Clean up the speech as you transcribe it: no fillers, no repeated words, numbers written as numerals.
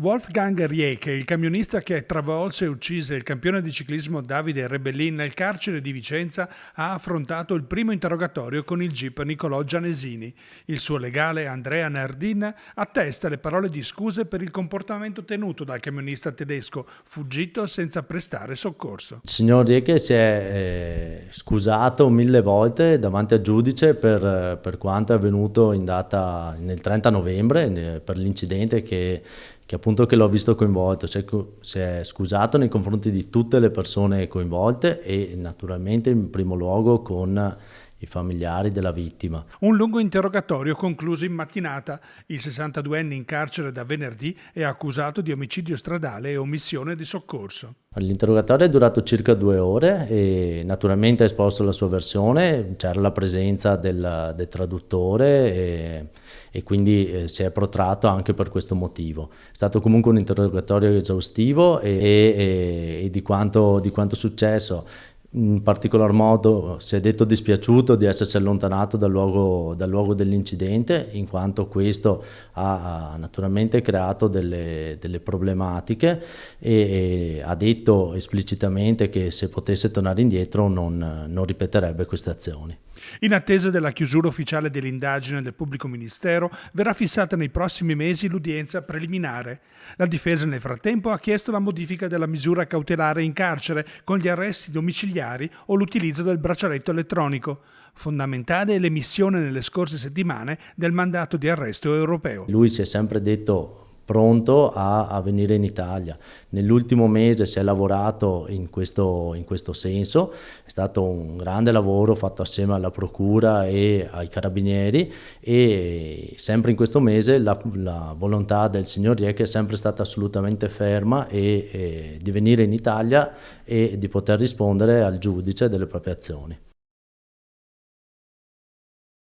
Wolfgang Rieke, il camionista che travolse e uccise il campione di ciclismo Davide Rebellin nel carcere di Vicenza, ha affrontato il primo interrogatorio con il GIP Nicolò Gianesini. Il suo legale Andrea Nardin attesta le parole di scuse per il comportamento tenuto dal camionista tedesco, fuggito senza prestare soccorso. Il signor Rieke si è scusato 1000 volte davanti al giudice per quanto è avvenuto nel 30 novembre per l'incidente che appunto che l'ho visto coinvolto. Si è scusato nei confronti di tutte le persone coinvolte e naturalmente in primo luogo con i familiari della vittima. Un lungo interrogatorio concluso in mattinata. Il 62enne in carcere da venerdì è accusato di omicidio stradale e omissione di soccorso. L'interrogatorio è durato circa 2 ore e naturalmente ha esposto la sua versione, c'era la presenza del traduttore e quindi si è protratto anche per questo motivo. È stato comunque un interrogatorio esaustivo e di quanto è successo. In particolar modo si è detto dispiaciuto di essersi allontanato dal luogo dell'incidente, in quanto questo ha naturalmente creato delle problematiche e ha detto esplicitamente che se potesse tornare indietro non ripeterebbe queste azioni. In attesa della chiusura ufficiale dell'indagine del pubblico ministero, verrà fissata nei prossimi mesi l'udienza preliminare. La difesa nel frattempo ha chiesto la modifica della misura cautelare in carcere con gli arresti domiciliari o l'utilizzo del braccialetto elettronico. Fondamentale è l'emissione nelle scorse settimane del mandato di arresto europeo. Lui si è sempre detto pronto a venire in Italia. Nell'ultimo mese si è lavorato in questo senso, è stato un grande lavoro fatto assieme alla Procura e ai Carabinieri e sempre in questo mese la volontà del signor Rieke è sempre stata assolutamente ferma di venire in Italia e di poter rispondere al giudice delle proprie azioni.